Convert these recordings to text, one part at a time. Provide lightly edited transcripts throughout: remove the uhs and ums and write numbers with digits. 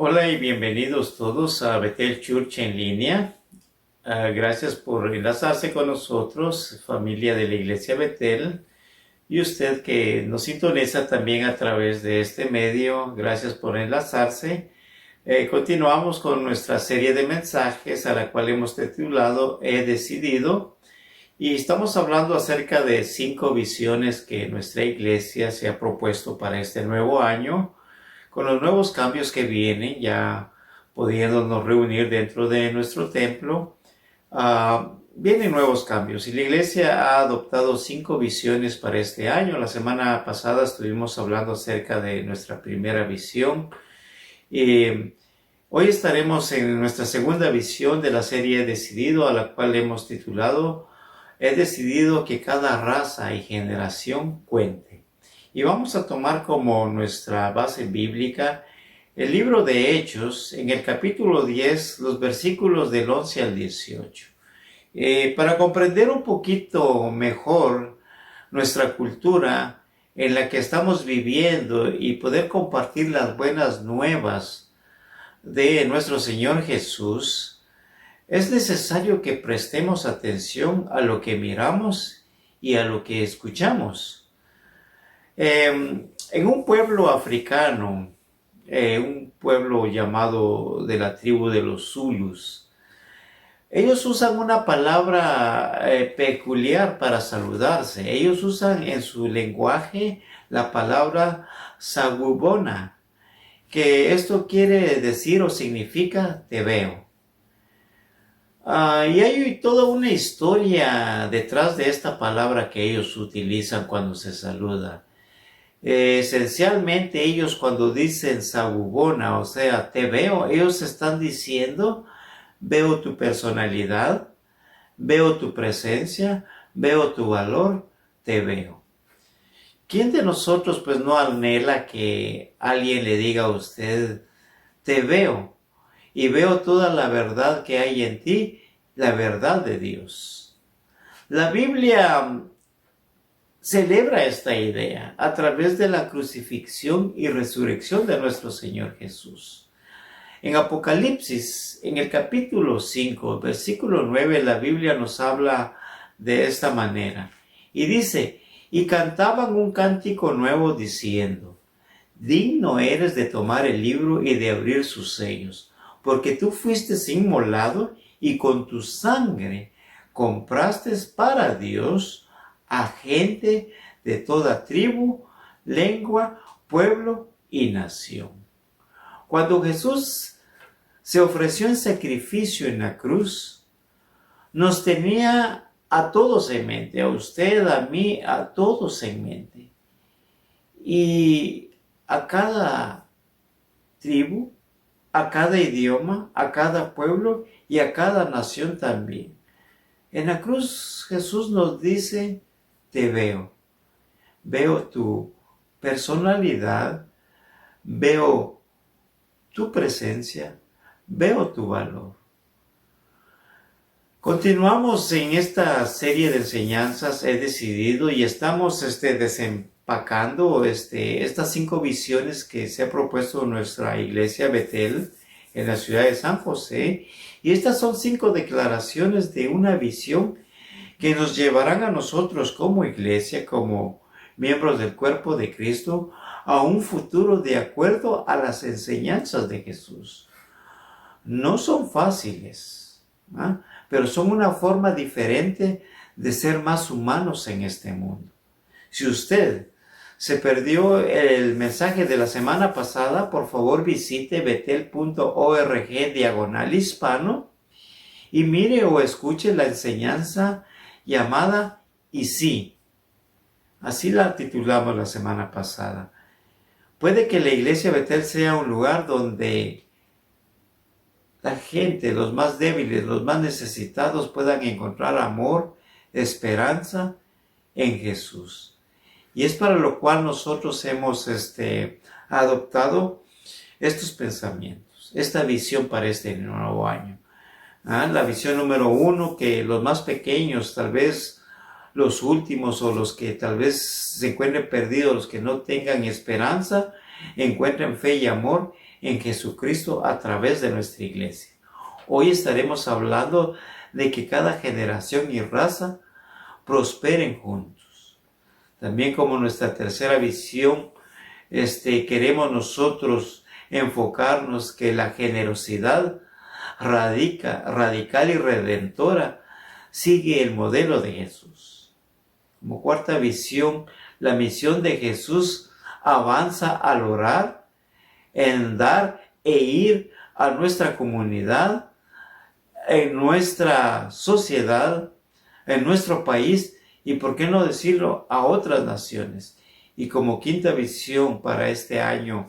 Hola y bienvenidos todos a Bethel Church en línea. Gracias por enlazarse con nosotros, familia de la Iglesia Bethel. Y usted que nos sintoniza también a través de este medio, gracias por enlazarse. Continuamos con nuestra serie de mensajes a la cual hemos titulado He decidido. Y estamos hablando acerca de 5 visiones que nuestra iglesia se ha propuesto para este nuevo año. Con los nuevos cambios que vienen, ya pudiéndonos reunir dentro de nuestro templo, vienen nuevos cambios y la iglesia ha adoptado 5 visiones para este año. La semana pasada estuvimos hablando acerca de nuestra primera visión y hoy estaremos en nuestra segunda visión de la serie He decidido, a la cual hemos titulado He decidido que cada raza y generación cuente. Y vamos a tomar como nuestra base bíblica el libro de Hechos, en el capítulo 10, los versículos del 11 al 18. Para comprender un poquito mejor nuestra cultura en la que estamos viviendo y poder compartir las buenas nuevas de nuestro Señor Jesús, es necesario que prestemos atención a lo que miramos y a lo que escuchamos. En un pueblo africano, un pueblo llamado de la tribu de los Zulus, ellos usan una palabra peculiar para saludarse. Ellos usan en su lenguaje la palabra sagubona, que esto quiere decir o significa te veo. Y hay toda una historia detrás de esta palabra que ellos utilizan cuando se saludan. Esencialmente ellos cuando dicen sagubona, o sea, te veo, ellos están diciendo, veo tu personalidad, veo tu presencia, veo tu valor, te veo. ¿Quién de nosotros pues no anhela que alguien le diga a usted, te veo y veo toda la verdad que hay en ti, la verdad de Dios? La Biblia celebra esta idea a través de la crucifixión y resurrección de nuestro Señor Jesús. En Apocalipsis, en el capítulo 5, versículo 9, la Biblia nos habla de esta manera. Y dice, y cantaban un cántico nuevo diciendo, digno eres de tomar el libro y de abrir sus sellos, porque tú fuiste inmolado y con tu sangre compraste para Dios a gente de toda tribu, lengua, pueblo y nación. Cuando Jesús se ofreció en sacrificio en la cruz, nos tenía a todos en mente, a usted, a mí, a todos en mente. Y a cada tribu, a cada idioma, a cada pueblo y a cada nación también. En la cruz Jesús nos dice, te veo. Veo tu personalidad, veo tu presencia, veo tu valor. Continuamos en esta serie de enseñanzas, he decidido, y estamos desempacando estas 5 visiones que se ha propuesto nuestra iglesia Bethel en la ciudad de San José. Y estas son 5 declaraciones de una visión que nos llevarán a nosotros como iglesia, como miembros del cuerpo de Cristo, a un futuro de acuerdo a las enseñanzas de Jesús. No son fáciles, pero son una forma diferente de ser más humanos en este mundo. Si usted se perdió el mensaje de la semana pasada, por favor visite betel.org/hispano y mire o escuche la enseñanza llamada Y sí. Así la titulamos la semana pasada. Puede que la iglesia Bethel sea un lugar donde la gente, los más débiles, los más necesitados puedan encontrar amor, esperanza en Jesús. Y es para lo cual nosotros hemos adoptado estos pensamientos, esta visión para este nuevo año. La visión número 1, que los más pequeños, tal vez los últimos o los que tal vez se encuentren perdidos, los que no tengan esperanza, encuentren fe y amor en Jesucristo a través de nuestra iglesia. Hoy estaremos hablando de que cada generación y raza prosperen juntos. También como nuestra tercera visión, queremos nosotros enfocarnos que la generosidad radical y redentora sigue el modelo de Jesús. Como cuarta visión, la misión de Jesús avanza al orar, en dar e ir a nuestra comunidad, en nuestra sociedad, en nuestro país y, por qué no decirlo, a otras naciones. Y como quinta visión para este año,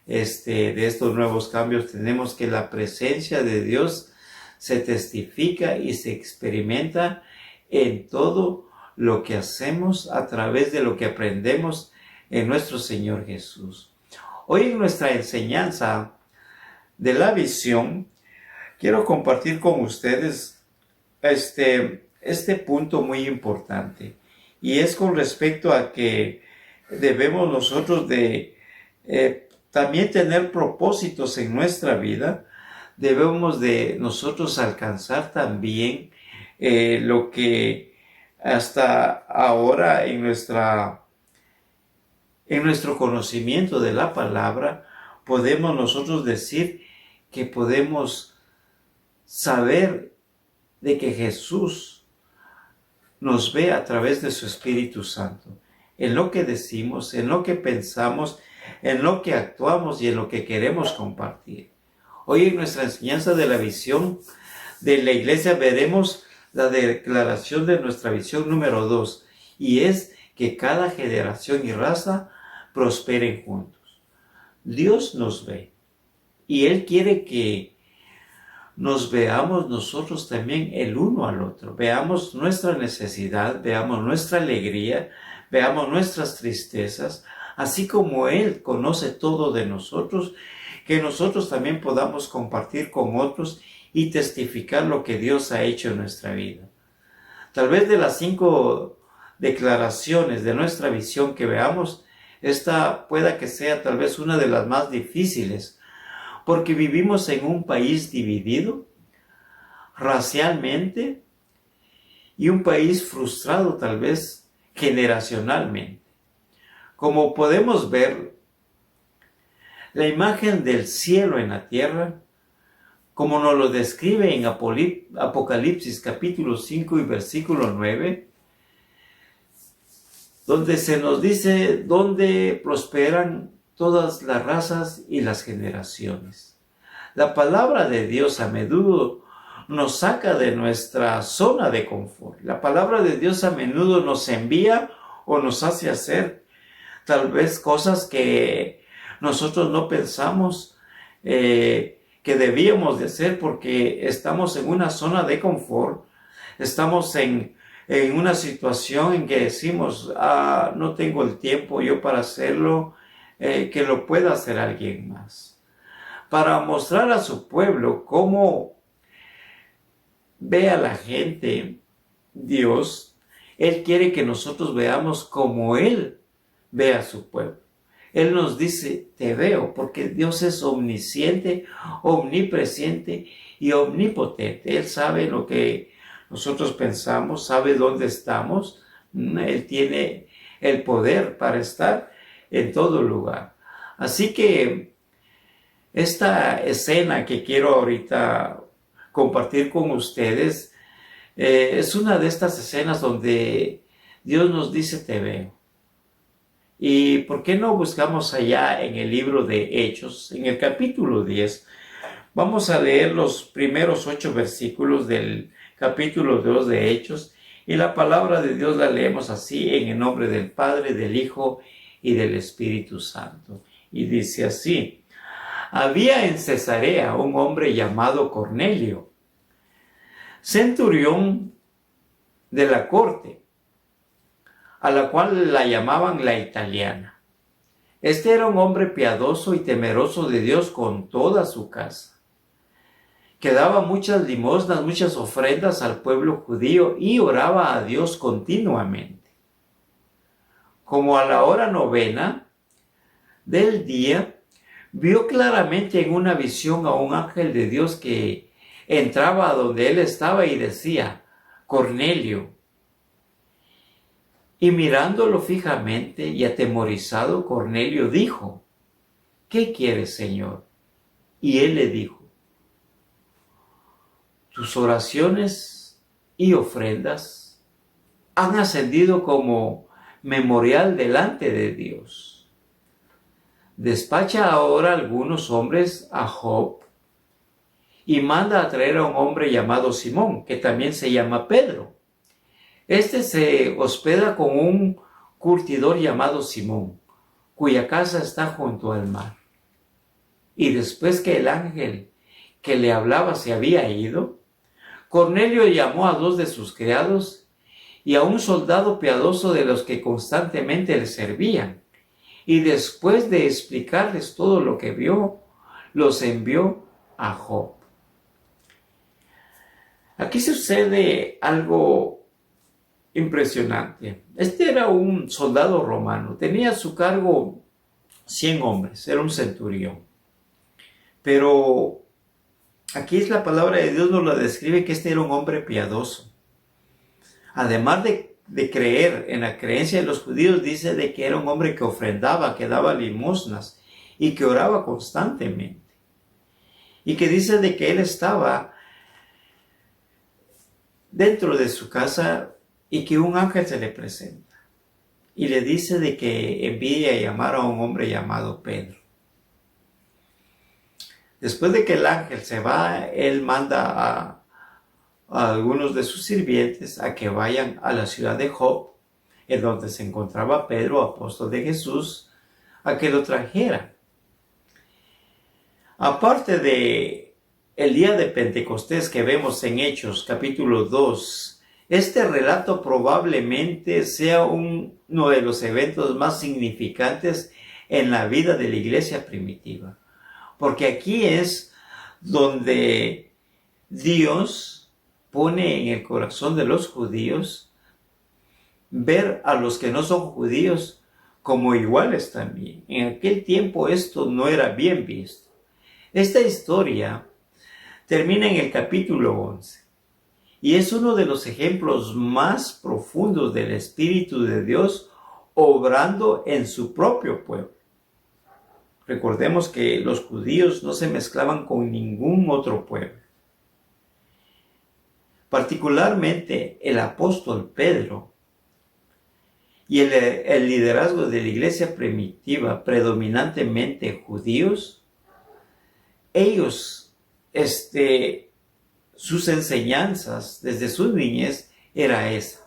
de estos nuevos cambios, tenemos que la presencia de Dios se testifica y se experimenta en todo lo que hacemos a través de lo que aprendemos en nuestro Señor Jesús. Hoy en nuestra enseñanza de la visión, quiero compartir con ustedes este punto muy importante, y es con respecto a que debemos nosotros de también tener propósitos en nuestra vida. Debemos de nosotros alcanzar también lo que hasta ahora en nuestro conocimiento de la palabra podemos nosotros decir que podemos saber de que Jesús nos ve a través de su Espíritu Santo, en lo que decimos, en lo que pensamos, en lo que actuamos y en lo que queremos compartir. Hoy en nuestra enseñanza de la visión de la iglesia veremos la declaración de nuestra visión número 2, y es que cada generación y raza prosperen juntos. Dios nos ve y Él quiere que nos veamos nosotros también el uno al otro. Veamos nuestra necesidad, veamos nuestra alegría, veamos nuestras tristezas, así como Él conoce todo de nosotros, que nosotros también podamos compartir con otros y testificar lo que Dios ha hecho en nuestra vida. Tal vez de las 5 declaraciones de nuestra visión que veamos, esta pueda que sea tal vez una de las más difíciles, porque vivimos en un país dividido racialmente y un país frustrado tal vez generacionalmente. Como podemos ver, la imagen del cielo en la tierra, como nos lo describe en Apocalipsis capítulo 5 y versículo 9, donde se nos dice dónde prosperan todas las razas y las generaciones. La palabra de Dios a menudo nos saca de nuestra zona de confort. La palabra de Dios a menudo nos envía o nos hace hacer tal vez cosas que nosotros no pensamos que debíamos de hacer, porque estamos en una zona de confort, estamos en una situación en que decimos, no tengo el tiempo yo para hacerlo, que lo pueda hacer alguien más. Para mostrar a su pueblo cómo ve a la gente Dios, Él quiere que nosotros veamos como Él ve a su pueblo. Él nos dice, te veo, porque Dios es omnisciente, omnipresente y omnipotente. Él sabe lo que nosotros pensamos, sabe dónde estamos. Él tiene el poder para estar en todo lugar. Así que esta escena que quiero ahorita compartir con ustedes es una de estas escenas donde Dios nos dice, te veo. ¿Y por qué no buscamos allá en el libro de Hechos, en el capítulo 10? Vamos a leer los primeros 8 versículos del capítulo 2 de Hechos, y la palabra de Dios la leemos así, en el nombre del Padre, del Hijo y del Espíritu Santo. Y dice así: había en Cesarea un hombre llamado Cornelio, centurión de la corte, a la cual la llamaban la italiana. Este era un hombre piadoso y temeroso de Dios con toda su casa, que daba muchas limosnas, muchas ofrendas al pueblo judío y oraba a Dios continuamente. Como a la hora 9 del día, vio claramente en una visión a un ángel de Dios que entraba a donde él estaba y decía: Cornelio. Y mirándolo fijamente y atemorizado, Cornelio dijo: ¿Qué quieres, Señor? Y él le dijo: tus oraciones y ofrendas han ascendido como memorial delante de Dios. Despacha ahora algunos hombres a Jope y manda a traer a un hombre llamado Simón, que también se llama Pedro. Este se hospeda con un curtidor llamado Simón, cuya casa está junto al mar. Y después que el ángel que le hablaba se había ido, Cornelio llamó a 2 de sus criados y a un soldado piadoso de los que constantemente le servían, y después de explicarles todo lo que vio, los envió a Jope. Aquí sucede algo impresionante. Este era un soldado romano, tenía a su cargo 100 hombres, era un centurión. Pero aquí es la palabra de Dios nos lo describe que este era un hombre piadoso. Además de creer en la creencia de los judíos, dice de que era un hombre que ofrendaba, que daba limosnas y que oraba constantemente. Y que dice de que él estaba dentro de su casa y que un ángel se le presenta y le dice de que envíe a llamar a un hombre llamado Pedro. Después de que el ángel se va, él manda a algunos de sus sirvientes a que vayan a la ciudad de Jope, en donde se encontraba Pedro, apóstol de Jesús, a que lo trajera. Aparte de el día de Pentecostés que vemos en Hechos capítulo 2, este relato probablemente sea uno de los eventos más significantes en la vida de la iglesia primitiva. Porque aquí es donde Dios pone en el corazón de los judíos ver a los que no son judíos como iguales también. En aquel tiempo esto no era bien visto. Esta historia termina en el capítulo 11 y es uno de los ejemplos más profundos del Espíritu de Dios obrando en su propio pueblo. Recordemos que los judíos no se mezclaban con ningún otro pueblo. Particularmente el apóstol Pedro y el liderazgo de la iglesia primitiva, predominantemente judíos, ellos, sus enseñanzas desde su niñez era esa.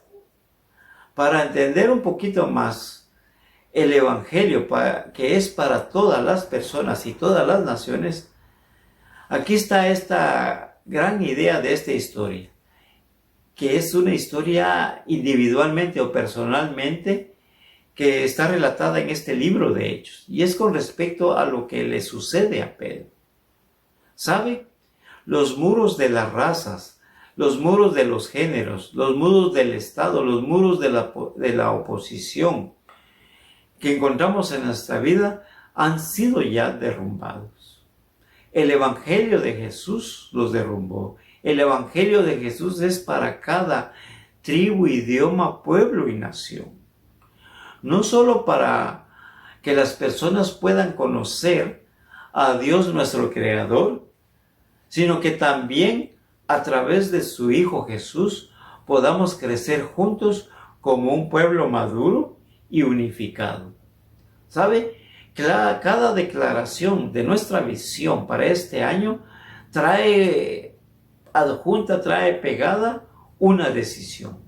Para entender un poquito más el Evangelio, que es para todas las personas y todas las naciones, aquí está esta gran idea de esta historia, que es una historia individualmente o personalmente que está relatada en este libro de Hechos, y es con respecto a lo que le sucede a Pedro. ¿Sabe? Los muros de las razas, los muros de los géneros, los muros del Estado, los muros de la oposición que encontramos en nuestra vida han sido ya derrumbados. El Evangelio de Jesús los derrumbó. El Evangelio de Jesús es para cada tribu, idioma, pueblo y nación. No solo para que las personas puedan conocer a Dios nuestro Creador, sino que también a través de su Hijo Jesús podamos crecer juntos como un pueblo maduro y unificado. ¿Sabe? Cada declaración de nuestra visión para este año trae pegada una decisión.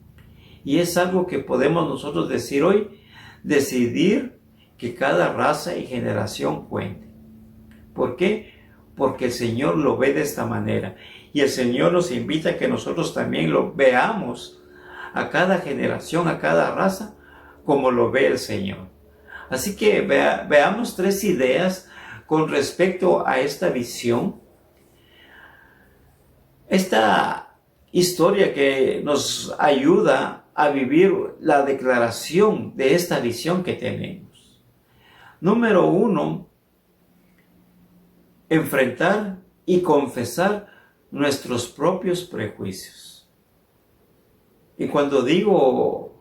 Y es algo que podemos nosotros decir hoy, decidir que cada raza y generación cuente. ¿Por qué? Porque el Señor lo ve de esta manera. Y el Señor nos invita a que nosotros también lo veamos a cada generación, a cada raza, como lo ve el Señor. Así que veamos 3 ideas con respecto a esta visión. Esta historia que nos ayuda a vivir la declaración de esta visión que tenemos. Número 1, enfrentar y confesar nuestros propios prejuicios. Y cuando digo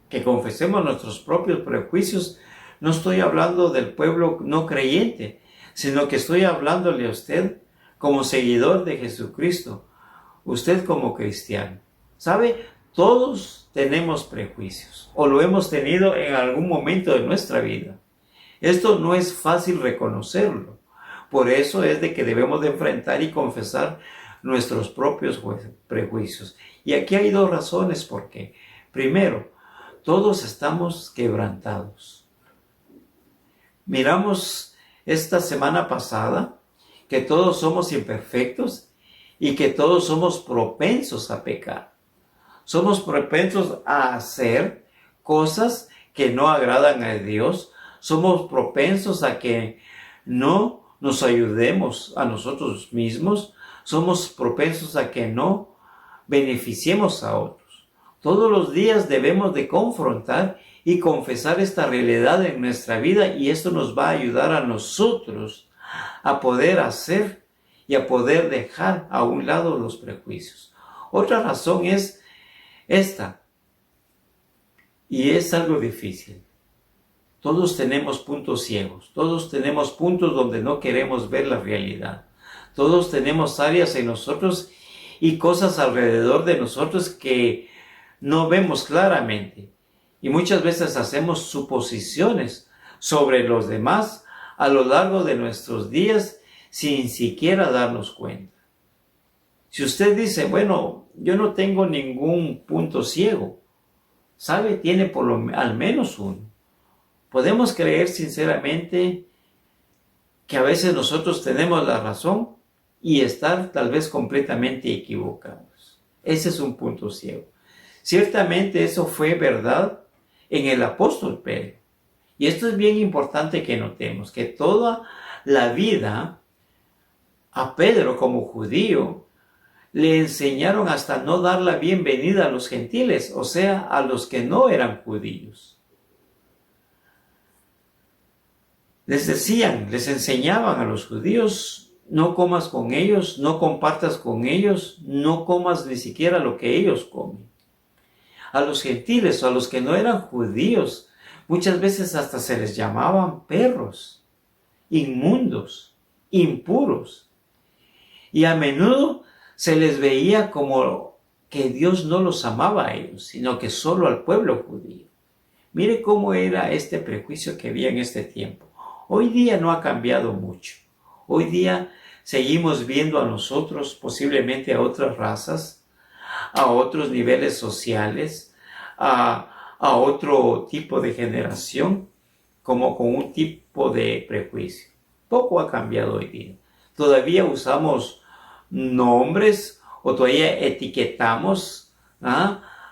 que confesemos nuestros propios prejuicios, no estoy hablando del pueblo no creyente, sino que estoy hablándole a usted como seguidor de Jesucristo, usted como cristiano. ¿Sabe? Todos tenemos prejuicios, o lo hemos tenido en algún momento de nuestra vida. Esto no es fácil reconocerlo. Por eso es de que debemos de enfrentar y confesar nuestros propios prejuicios. Y aquí hay dos razones por qué. Primero, todos estamos quebrantados. Miramos esta semana pasada que todos somos imperfectos y que todos somos propensos a pecar. Somos propensos a hacer cosas que no agradan a Dios. Somos propensos a que no nos ayudemos a nosotros mismos. Somos propensos a que no beneficiemos a otros. Todos los días debemos de confrontar y confesar esta realidad en nuestra vida, y esto nos va a ayudar a nosotros a poder hacer y a poder dejar a un lado los prejuicios. Otra razón es esta, y es algo difícil. Todos tenemos puntos ciegos, todos tenemos puntos donde no queremos ver la realidad. Todos tenemos áreas en nosotros y cosas alrededor de nosotros que no vemos claramente. Y muchas veces hacemos suposiciones sobre los demás a lo largo de nuestros días sin siquiera darnos cuenta. Si usted dice, bueno, yo no tengo ningún punto ciego, ¿sabe? Tiene al menos uno. Podemos creer sinceramente que a veces nosotros tenemos la razón y estar tal vez completamente equivocados. Ese es un punto ciego. Ciertamente eso fue verdad en el apóstol Pedro. Y esto es bien importante que notemos, que toda la vida a Pedro como judío le enseñaron hasta no dar la bienvenida a los gentiles, o sea, a los que no eran judíos. Les enseñaban a los judíos, no comas con ellos, no compartas con ellos, no comas ni siquiera lo que ellos comen. A los gentiles o a los que no eran judíos, muchas veces hasta se les llamaban perros, inmundos, impuros. Y a menudo se les veía como que Dios no los amaba a ellos, sino que solo al pueblo judío. Mire cómo era este prejuicio que había en este tiempo. Hoy día no ha cambiado mucho. Hoy día seguimos viendo a nosotros, posiblemente a otras razas, a otros niveles sociales, a otro tipo de generación, como con un tipo de prejuicio. Poco ha cambiado hoy día. Todavía usamos nombres o todavía etiquetamos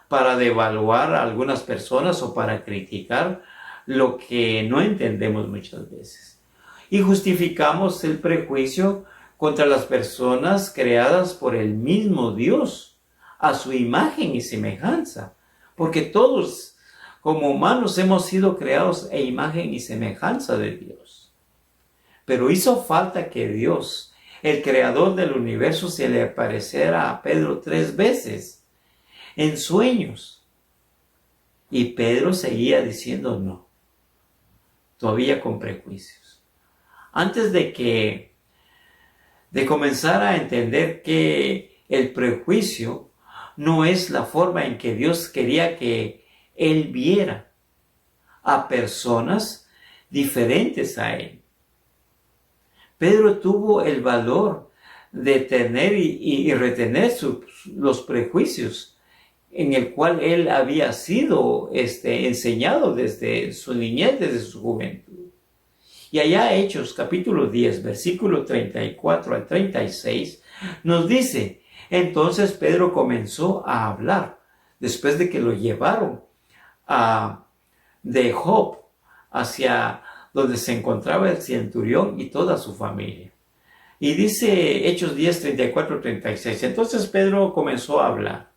para devaluar a algunas personas o para criticar lo que no entendemos muchas veces. Y justificamos el prejuicio contra las personas creadas por el mismo Dios, a su imagen y semejanza, porque todos como humanos hemos sido creados a imagen y semejanza de Dios. Pero hizo falta que Dios, el creador del universo, se le apareciera a Pedro 3 veces en sueños. Y Pedro seguía diciendo no, todavía con prejuicios. Antes de comenzar a entender que el prejuicio no es la forma en que Dios quería que él viera a personas diferentes a él. Pedro tuvo el valor de tener y retener los prejuicios en el cual él había sido enseñado desde su niñez, desde su juventud. Y allá Hechos capítulo 10, versículo 34 al 36, nos dice: entonces Pedro comenzó a hablar, después de que lo llevaron de Job hacia donde se encontraba el centurión y toda su familia. Y dice Hechos 10, 34, 36, entonces Pedro comenzó a hablar.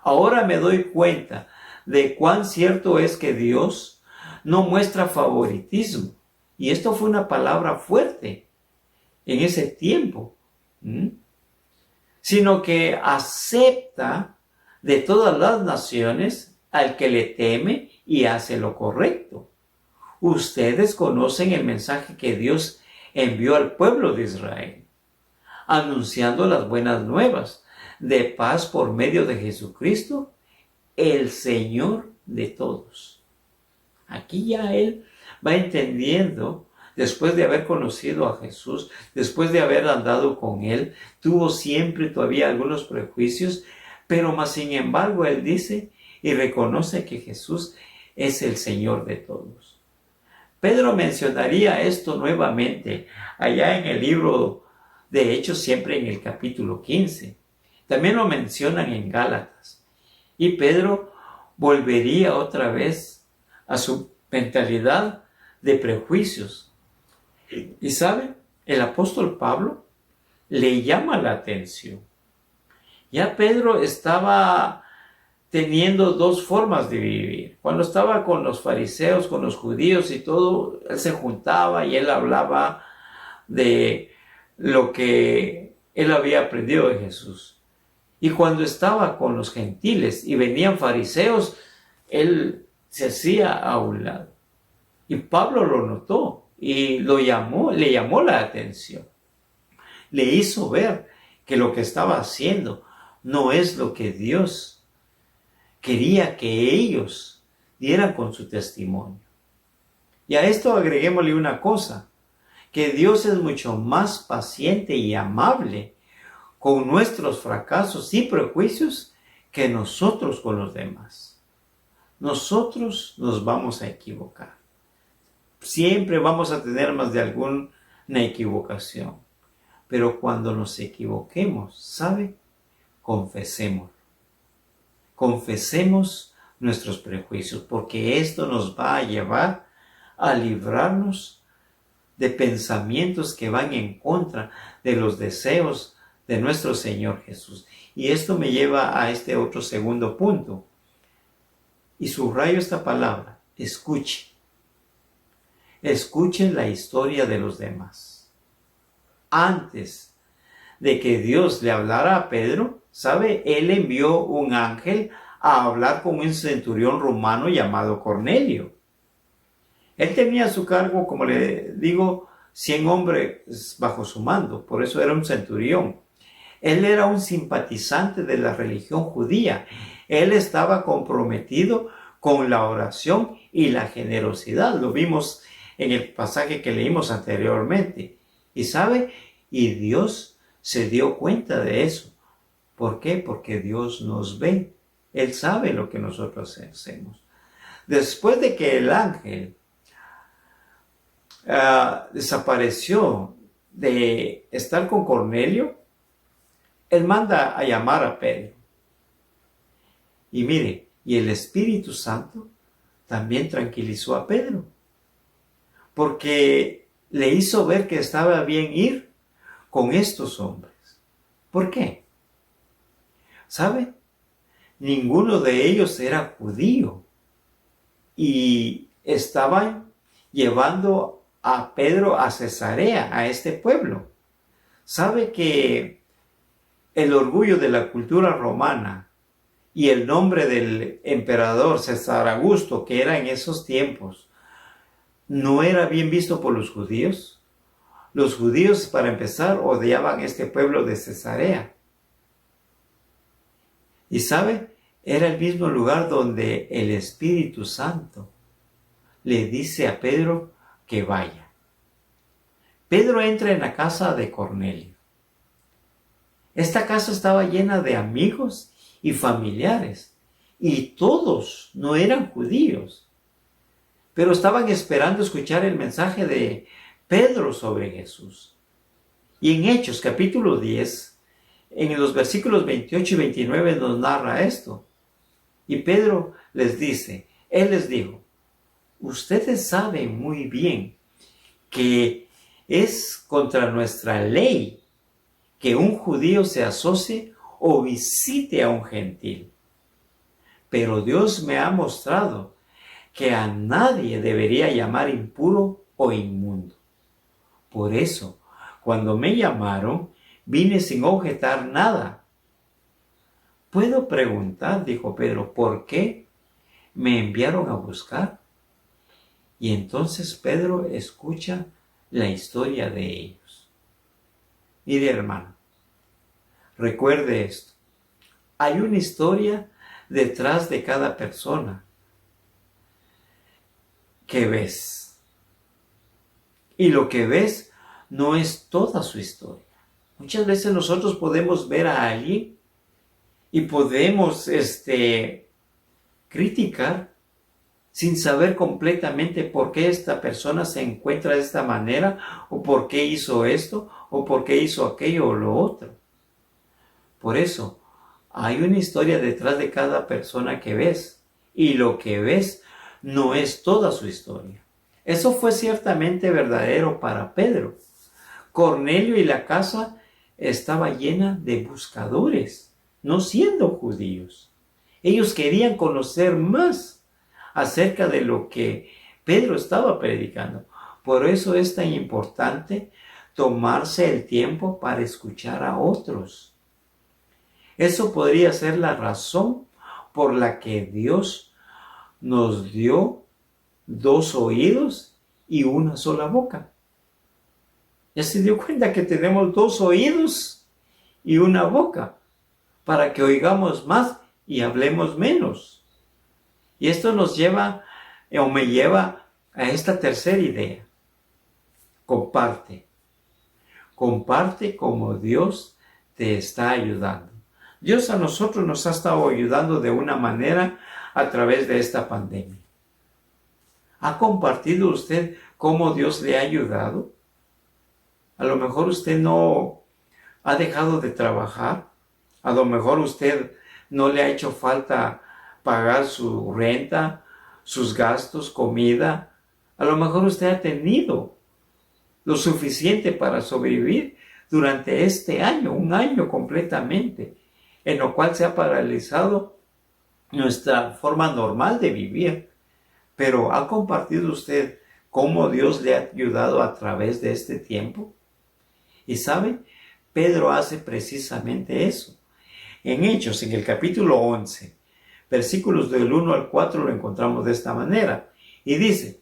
Ahora me doy cuenta de cuán cierto es que Dios no muestra favoritismo. Y esto fue una palabra fuerte en ese tiempo, sino que acepta de todas las naciones al que le teme y hace lo correcto. Ustedes conocen el mensaje que Dios envió al pueblo de Israel, anunciando las buenas nuevas de paz por medio de Jesucristo, el Señor de todos. Aquí ya él va entendiendo, después de haber conocido a Jesús, después de haber andado con él, tuvo siempre todavía algunos prejuicios, pero más sin embargo él dice y reconoce que Jesús es el Señor de todos. Pedro mencionaría esto nuevamente allá en el libro de Hechos, siempre en el capítulo 15. También lo mencionan en Gálatas. Y Pedro volvería otra vez a su mentalidad de prejuicios. Y ¿sabe? El apóstol Pablo le llama la atención. Ya Pedro estaba teniendo dos formas de vivir. Cuando estaba con los fariseos, con los judíos y todo, él se juntaba y él hablaba de lo que él había aprendido de Jesús. Y cuando estaba con los gentiles y venían fariseos, él se hacía a un lado. Y Pablo lo notó y le llamó la atención. Le hizo ver que lo que estaba haciendo no es lo que Dios quería que ellos dieran con su testimonio. Y a esto agreguémosle una cosa, que Dios es mucho más paciente y amable con nuestros fracasos y prejuicios que nosotros con los demás. Nosotros nos vamos a equivocar. Siempre vamos a tener más de alguna equivocación. Pero cuando nos equivoquemos, ¿sabe? Confesemos. Confesemos nuestros prejuicios, porque esto nos va a llevar a librarnos de pensamientos que van en contra de los deseos de nuestro Señor Jesús. Y esto me lleva a este otro segundo punto. Y subrayo esta palabra, escuche. Escuchen la historia de los demás. Antes de que Dios le hablara a Pedro, ¿sabe? Él envió un ángel a hablar con un centurión romano llamado Cornelio. Él tenía a su cargo, como le digo, 100 hombres bajo su mando, por eso era un centurión. Él era un simpatizante de la religión judía. Él estaba comprometido con la oración y la generosidad. Lo vimos en el pasaje que leímos anteriormente. ¿Y sabe? Y Dios se dio cuenta de eso. ¿Por qué? Porque Dios nos ve. Él sabe lo que nosotros hacemos. Después de que el ángel desapareció de estar con Cornelio, él manda a llamar a Pedro. Y mire, y el Espíritu Santo también tranquilizó a Pedro, porque le hizo ver que estaba bien ir con estos hombres. ¿Por qué? ¿Sabe? Ninguno de ellos era judío y estaban llevando a Pedro a Cesarea, a este pueblo. ¿Sabe que el orgullo de la cultura romana y el nombre del emperador César Augusto, que era en esos tiempos, no era bien visto por los judíos? Los judíos, para empezar, odiaban este pueblo de Cesarea. Y ¿sabe? Era el mismo lugar donde el Espíritu Santo le dice a Pedro que vaya. Pedro entra en la casa de Cornelio. Esta casa estaba llena de amigos y familiares, y todos no eran judíos, pero estaban esperando escuchar el mensaje de Pedro sobre Jesús. Y en Hechos capítulo 10, en los versículos 28 y 29 nos narra esto. Y Pedro les dice, él les dijo, ustedes saben muy bien que es contra nuestra ley que un judío se asocie o visite a un gentil. Pero Dios me ha mostrado que a nadie debería llamar impuro o inmundo. Por eso, Cuando me llamaron, vine sin objetar nada. ¿Puedo preguntar, dijo Pedro, por qué me enviaron a buscar? Y entonces Pedro escucha la historia de ellos. Mire, hermano, recuerde esto. Hay una historia detrás de cada persona que ves. Y lo que ves no es toda su historia. Muchas veces nosotros podemos ver a alguien y podemos criticar sin saber completamente por qué esta persona se encuentra de esta manera, o por qué hizo esto, o por qué hizo aquello o lo otro. Por eso, hay una historia detrás de cada persona que ves, y lo que ves no es toda su historia. Eso fue ciertamente verdadero para Pedro. Cornelio y la casa estaba llena de buscadores, no siendo judíos. Ellos querían conocer más acerca de lo que Pedro estaba predicando. Por eso es tan importante tomarse el tiempo para escuchar a otros. Eso podría ser la razón por la que Dios nos dio 2 oídos y una sola boca. ¿Ya se dio cuenta que tenemos 2 oídos y una boca? Para que oigamos más y hablemos menos. Y esto nos lleva, o me lleva, a esta tercera idea. Comparte. Comparte como Dios te está ayudando. Dios a nosotros nos ha estado ayudando de una manera a través de esta pandemia. ¿Ha compartido usted cómo Dios le ha ayudado? A lo mejor usted no ha dejado de trabajar. A lo mejor usted no le ha hecho falta pagar su renta, sus gastos, comida. A lo mejor usted ha tenido lo suficiente para sobrevivir durante este año, un año completamente, en lo cual se ha paralizado nuestra forma normal de vivir. Pero ¿ha compartido usted cómo Dios le ha ayudado a través de este tiempo? Y sabe, Pedro hace precisamente eso. En Hechos, en el capítulo 11, versículos del 1 al 4 lo encontramos de esta manera. Y dice: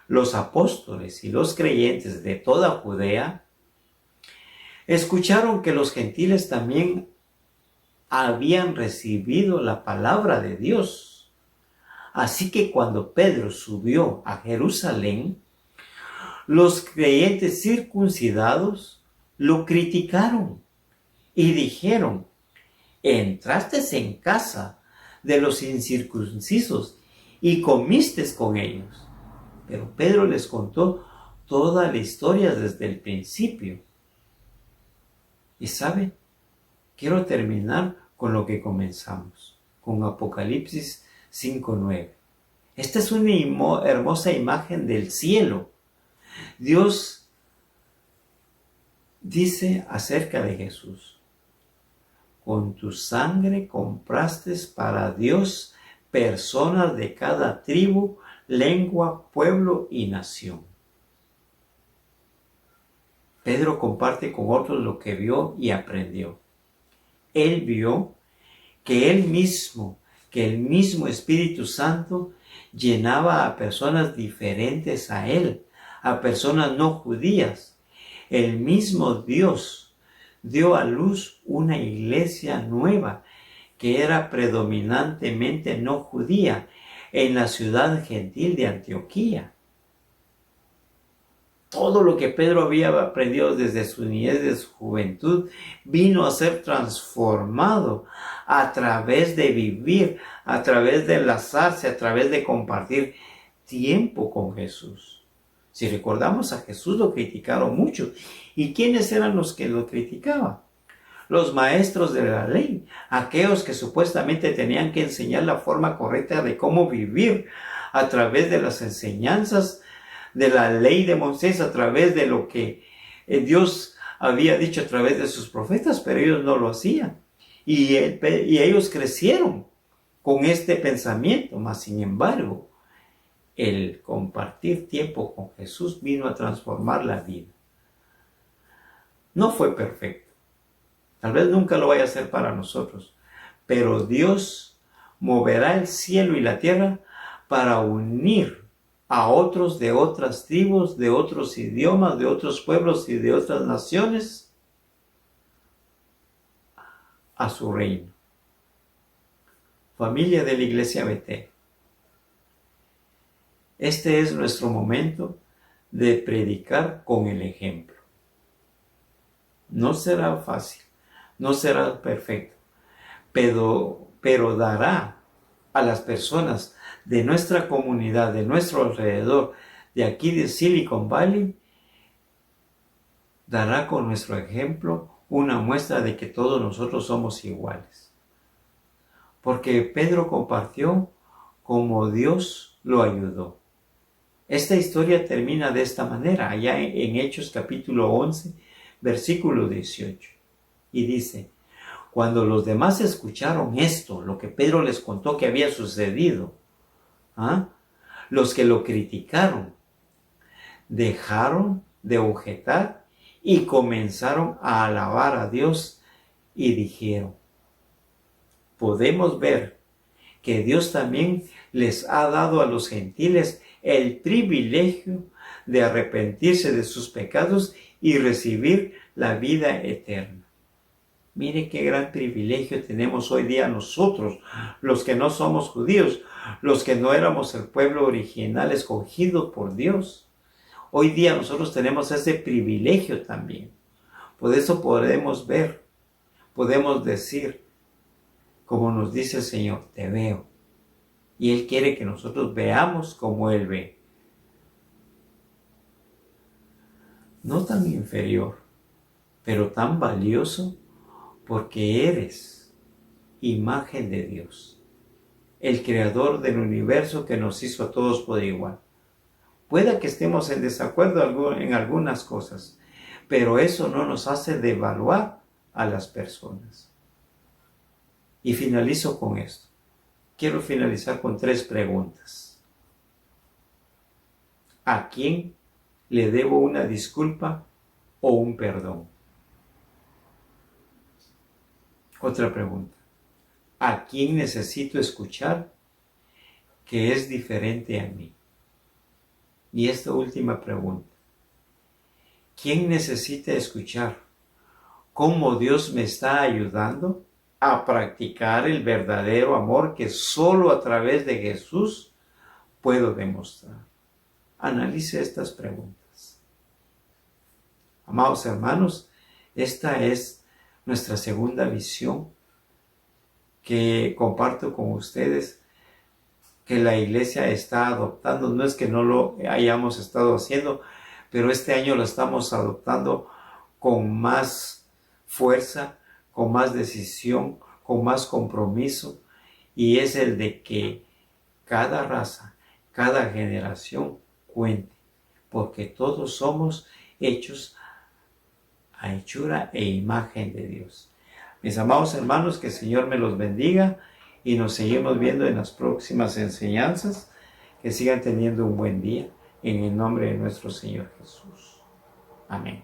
los apóstoles y los creyentes de toda Judea escucharon que los gentiles también habían recibido la palabra de Dios. Así que cuando Pedro subió a Jerusalén, los creyentes circuncidados lo criticaron y dijeron: entraste en casa de los incircuncisos y comiste con ellos. Pero Pedro les contó toda la historia desde el principio. Y sabe, quiero terminar con lo que comenzamos, con Apocalipsis 5:9. Esta es una hermosa imagen del cielo. Dios dice acerca de Jesús: con tu sangre compraste para Dios personas de cada tribu, lengua, pueblo y nación. Pedro comparte con otros lo que vio y aprendió. Él vio que el mismo Espíritu Santo llenaba a personas diferentes a él, a personas no judías. El mismo Dios dio a luz una iglesia nueva que era predominantemente no judía en la ciudad gentil de Antioquía. Todo lo que Pedro había aprendido desde su niñez, de su juventud, vino a ser transformado a través de vivir, a través de enlazarse, a través de compartir tiempo con Jesús. Si recordamos, a Jesús lo criticaron mucho. ¿Y quiénes eran los que lo criticaban? Los maestros de la ley, aquellos que supuestamente tenían que enseñar la forma correcta de cómo vivir a través de las enseñanzas de la ley de Moisés, a través de lo que Dios había dicho a través de sus profetas, pero ellos no lo hacían. Y ellos crecieron con este pensamiento, mas sin embargo, el compartir tiempo con Jesús vino a transformar la vida. No fue perfecto. Tal vez nunca lo vaya a hacer para nosotros. Pero Dios moverá el cielo y la tierra para unir a otros de otras tribus, de otros idiomas, de otros pueblos y de otras naciones a su reino. Familia de la Iglesia Betel, este es nuestro momento de predicar con el ejemplo. No será fácil, no será perfecto, pero dará a las personas de nuestra comunidad, de nuestro alrededor, de aquí de Silicon Valley, dará con nuestro ejemplo una muestra de que todos nosotros somos iguales. Porque Pedro compartió como Dios lo ayudó. Esta historia termina de esta manera, allá en Hechos capítulo 11, versículo 18. Y dice, cuando los demás escucharon esto, lo que Pedro les contó que había sucedido, los que lo criticaron dejaron de objetar y comenzaron a alabar a Dios y dijeron, podemos ver que Dios también les ha dado a los gentiles el privilegio de arrepentirse de sus pecados y recibir la vida eterna. Mire qué gran privilegio tenemos hoy día nosotros, los que no somos judíos, los que no éramos el pueblo original escogido por Dios. Hoy día nosotros tenemos ese privilegio también. Por eso podemos ver, podemos decir, como nos dice el Señor, te veo. Y Él quiere que nosotros veamos como Él ve. No tan inferior, pero tan valioso, porque eres imagen de Dios, el creador del universo que nos hizo a todos por igual. Puede que estemos en desacuerdo en algunas cosas, pero eso no nos hace devaluar a las personas. Y finalizo con esto. Quiero finalizar con 3 preguntas. ¿A quién le debo una disculpa o un perdón? Otra pregunta. ¿A quién necesito escuchar que es diferente a mí? Y esta última pregunta. ¿Quién necesita escuchar cómo Dios me está ayudando a practicar el verdadero amor que solo a través de Jesús puedo demostrar? Analice estas preguntas. Amados hermanos, esta es nuestra segunda visión que comparto con ustedes, que la iglesia está adoptando. No es que no lo hayamos estado haciendo, pero este año lo estamos adoptando con más fuerza, con más decisión, con más compromiso, y es el de que cada raza, cada generación cuente, porque todos somos hechos a hechura e imagen de Dios. Mis amados hermanos, que el Señor me los bendiga y nos seguimos viendo en las próximas enseñanzas. Que sigan teniendo un buen día en el nombre de nuestro Señor Jesús. Amén.